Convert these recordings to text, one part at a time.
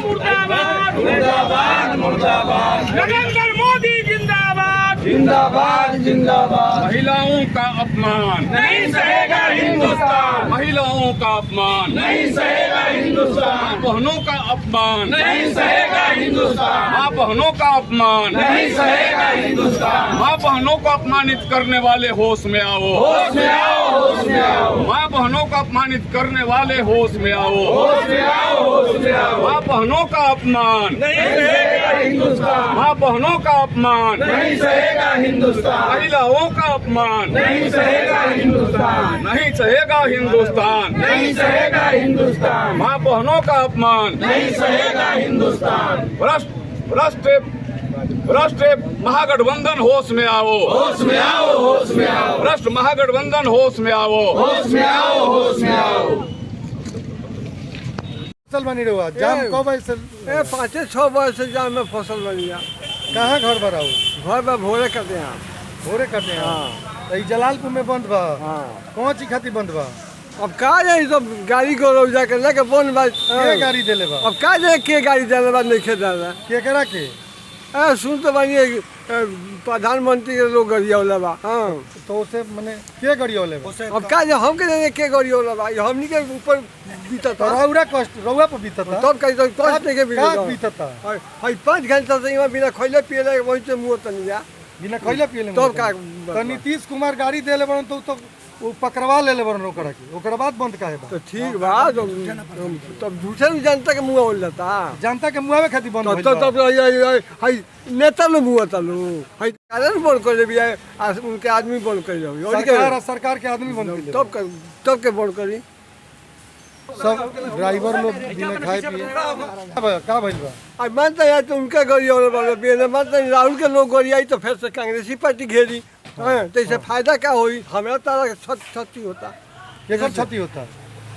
मुर्दाबाद मुर्दाबाद मुर्दाबाद। नरेंद्र मोदी जिंदाबाद जिंदाबाद जिंदाबाद। महिलाओं का अपमान नहीं सहेगा हिंदुस्तान। महिलाओं का अपमान नहीं सहेगा हिंदुस्तान। बहनों का अपमान नहीं सहेगा हिंदुस्तान। माँ बहनों का अपमान नहीं सहेगा हिंदुस्तान। माँ बहनों को अपमानित करने वाले होश में आओ, होश में आओ, होश में आओ। माँ बहनों को अपमानित करने वाले होश में आओ, होश में आओ, होश में आओ। माँ बहनों का अपमान नहीं सहेगा हिंदुस्तान। माँ बहनों का अपमान नहीं सहेगा हिंदुस्तान। महिलाओं का अपमान नहीं सहेगा हिंदुस्तान। नहीं सहेगा हिंदुस्तान। नहीं सहेगा हिंदुस्तान। माँ बहनों का अपमान नहीं सहेगा हिंदुस्तान। राष्ट्रीय महागठबंधन होश में आओ, होश में आओ, होश में आओ। राष्ट्र महागठबंधन होश में आओ, होश में आओ, होश में आओ। फसल बनी रहुआ जाम कब ऐसे 5-6 वर्ष से जाम में फसल बनी है। कहाँ घर बनाओ? घर में भोरे करते हैं। भोरे करते हैं। हाँ। तो ई जलालपुर में बंद बा। हाँ। कौन ची खाती बंद बा? अब का जाए सब गाड़ी को रोजा कर लेके बंद बा। के गाड़ी देले बा? अब का जाए के गाड़ी देने बाद नहीं खेत रहा। के करा के? सुन तो बनी प्रधानमंत्री के लोग गरिया वाला बा। हाँ। तो उसे मने के गाड़ी वाले बा? अब का जाए हम के जाने के गरिया वाला बा। हमनी के ऊपर बीता तो था। रौरा कष्ट रौरा पर बीतता। तब कहीं तो कष्ट नहीं के का बीतता? हाई 5 घंटा से यहाँ बिना खैले पिए वही से मुँह तनी जा। बिना खइले पियले। तब का तो नीतीश कुमार गाड़ी देले बरन तो वो पकड़वा लेले बरन ओकरा के। ओकरा बाद बंद काहे बा? तो ठीक बा। तब झूठे भी जनता के मुँह हो जाता। जनता के मुआवे खातिर बंद भइल बा। तब हाई नेता लोग हुआ था लोग हाई कारण बंद कर ले भी उनके आदमी बंद कर जाओ। सरकार के आदमी बंद कर तब के बंद करी। सब ड्राइवर लोग बिना खाए पिए का भइल बा? अब मानता है तो उनका गरिया वाला बिना मानता है राहुल के लोग गरियाई तो फिर से कांग्रेसी पार्टी घेरी। हाँ, तो इससे फायदा क्या हुई? हमारा तारा क्षति होता। केकर क्षति होता?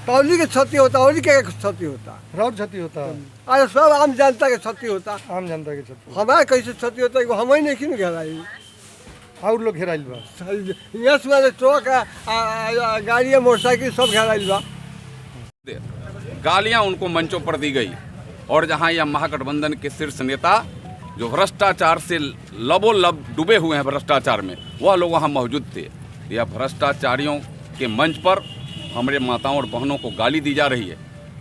पब्लिक के क्षति होता और क्या क्षति होता? रौर क्षति होता। अरे सब आम जनता के क्षति होता। आम जनता के क्षति। हमारा कैसे क्षति होता है? हम ही नहीं क्यों घेराई? और लोग घेराइल बा। यहाँ से ट्रक गाड़ी मोटरसाइकिल सब घेराइल बा। गालियां उनको मंचों पर दी गई और जहां यह महागठबंधन के शीर्ष नेता जो भ्रष्टाचार से लबोलब डूबे हुए हैं भ्रष्टाचार में, वह लोग वहां मौजूद थे। यह भ्रष्टाचारियों के मंच पर हमारे माताओं और बहनों को गाली दी जा रही है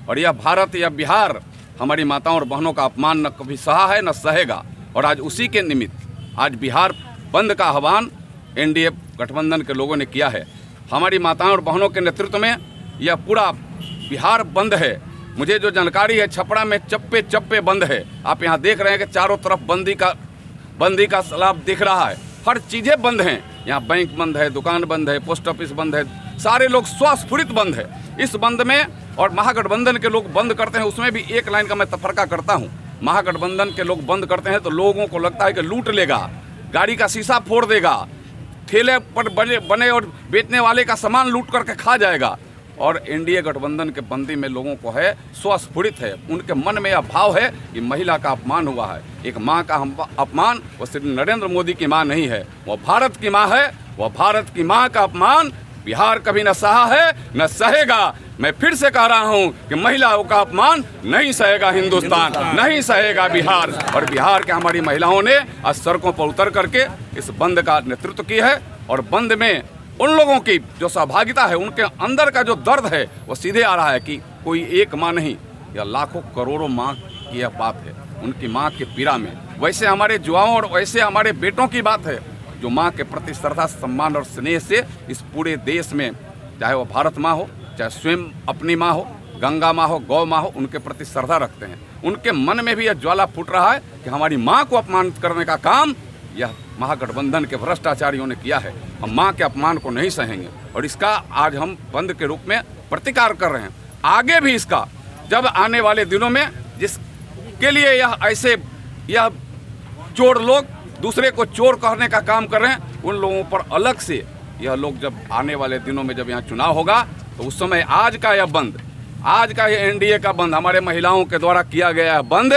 और यह भारत या बिहार हमारी माताओं और बहनों का अपमान न कभी सहा है न सहेगा। और आज उसी के निमित्त आज बिहार बंद का आह्वान एनडीए गठबंधन के लोगों ने किया है। हमारी माताओं और बहनों के नेतृत्व में यह पूरा बिहार बंद है। मुझे जो जानकारी है छपरा में चप्पे चप्पे बंद है। आप यहाँ देख रहे हैं कि चारों तरफ बंदी का सैलाब दिख रहा है। हर चीज़ें बंद हैं। यहाँ बैंक बंद है, दुकान बंद है, पोस्ट ऑफिस बंद है, सारे लोग स्वस्फुरित बंद है। इस बंद में और महागठबंधन के लोग बंद करते हैं, उसमें भी एक लाइन का मैं तफरका करता हूँ। महागठबंधन के लोग बंद करते हैं तो लोगों को लगता है कि लूट लेगा, गाड़ी का शीशा फोड़ देगा, ठेले पर बने और बेचने वाले का सामान लूट करके खा जाएगा। और एनडीए गठबंधन के बंदी में लोगों को है स्वस्फुरित है। उनके मन में यह भाव है कि महिला का अपमान हुआ है। एक माँ का अपमान वो सिर्फ नरेंद्र मोदी की माँ नहीं है, वो भारत की माँ है। वो भारत की माँ का अपमान बिहार कभी न सहा है न सहेगा। मैं फिर से कह रहा हूँ कि महिलाओं का अपमान नहीं सहेगा हिंदुस्तान, नहीं सहेगा बिहार। और बिहार के हमारी महिलाओं ने आज सड़कों पर उतर करके इस बंद का नेतृत्व किया है। और बंद में उन लोगों की जो सहभागिता है, उनके अंदर का जो दर्द है वो सीधे आ रहा है कि कोई एक माँ नहीं, या लाखों करोड़ों माँ की यह बात है, उनकी माँ के पीड़ा में। वैसे हमारे युवाओं और वैसे हमारे बेटों की बात है जो माँ के प्रति श्रद्धा, सम्मान और स्नेह से इस पूरे देश में, चाहे वो भारत माँ हो, चाहे स्वयं अपनी माँ हो, गंगा माँ हो, गौ माँ हो, उनके प्रति श्रद्धा रखते हैं। उनके मन में भी यह ज्वाला फूट रहा है कि हमारी माँ को अपमानित करने का काम यह महागठबंधन के भ्रष्टाचारियों ने किया है। हम माँ के अपमान को नहीं सहेंगे और इसका आज हम बंद के रूप में प्रतिकार कर रहे हैं। आगे भी इसका जब आने वाले दिनों में जिसके लिए यह चोर लोग दूसरे को चोर कहने का काम कर रहे हैं, उन लोगों पर अलग से यह लोग जब आने वाले दिनों में जब यहाँ चुनाव होगा तो उस समय आज का यह बंद, आज का यह एनडीए का बंद, हमारे महिलाओं के द्वारा किया गया बंद,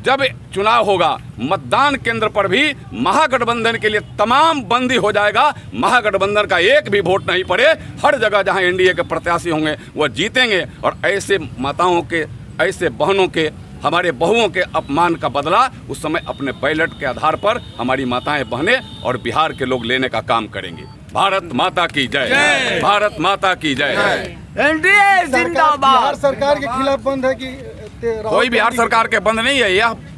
जब चुनाव होगा मतदान केंद्र पर भी महागठबंधन के लिए तमाम बंदी हो जाएगा। महागठबंधन का एक भी वोट नहीं पड़े, हर जगह जहां एनडीए के प्रत्याशी होंगे वह जीतेंगे। और ऐसे माताओं के, ऐसे बहनों के, हमारे बहुओं के अपमान का बदला उस समय अपने बैलेट के आधार पर हमारी माताएं बहनें और बिहार के लोग लेने का काम करेंगे। भारत माता की जय, भारत माता की जय। एनडीए जिंदाबाद। बिहार सरकार के खिलाफ बंद है कि कोई बिहार सरकार के बंद नहीं है,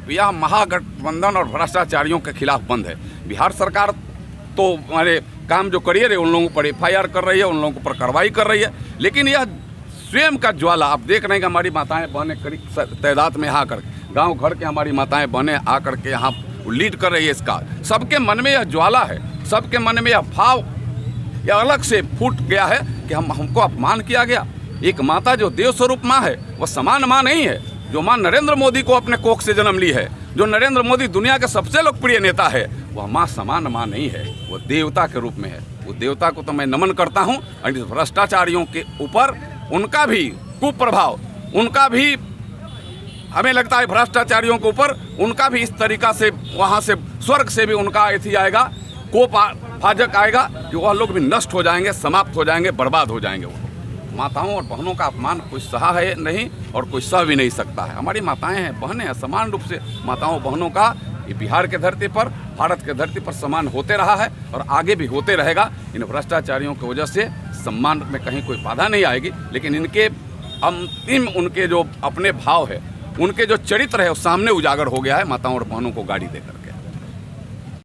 यह महागठबंधन और भ्रष्टाचारियों के खिलाफ बंद है। बिहार सरकार तो हमारे काम जो करिए रहे, उन लोगों पर FIR कर रही है, उन लोगों पर कार्रवाई कर रही है, लेकिन यह स्वयं का ज्वाला आप देख रहे हैं कि हमारी माताएं बहनें करीब तादाद में आकर गांव घर के हमारी माताएं बहनें आकर के यहाँ लीड कर रही है। इसका सबके मन में यह ज्वाला है, सबके मन में यह भाव यह अलग से फूट गया है कि हमको अपमान किया गया। एक माता जो देव स्वरूप माँ है, वह समान माँ नहीं है। जो माँ नरेंद्र मोदी को अपने कोख से जन्म ली है, जो नरेंद्र मोदी दुनिया के सबसे लोकप्रिय नेता है, वह माँ समान माँ नहीं है, वो देवता के रूप में है। वो देवता को तो मैं नमन करता हूँ। और इस भ्रष्टाचारियों के ऊपर उनका भी कुप्रभाव, उनका भी हमें लगता है भ्रष्टाचारियों के ऊपर उनका भी इस तरीका से वहाँ से स्वर्ग से भी उनका ऐसी आएगा, कोपाजक आएगा कि वह लोग भी नष्ट हो जाएंगे, समाप्त हो जाएंगे, बर्बाद हो जाएंगे। वो माताओं और बहनों का अपमान कोई सहा है नहीं और कोई सह भी नहीं सकता है। हमारी माताएं हैं, बहनें हैं, समान रूप से माताओं बहनों का ये बिहार के धरती पर, भारत के धरती पर सम्मान होते रहा है और आगे भी होते रहेगा। इन भ्रष्टाचारियों की वजह से सम्मान में कहीं कोई बाधा नहीं आएगी, लेकिन इनके अंतिम उनके जो अपने भाव है, उनके जो चरित्र है, वो सामने उजागर हो गया है माताओं और बहनों को गाड़ी देकर।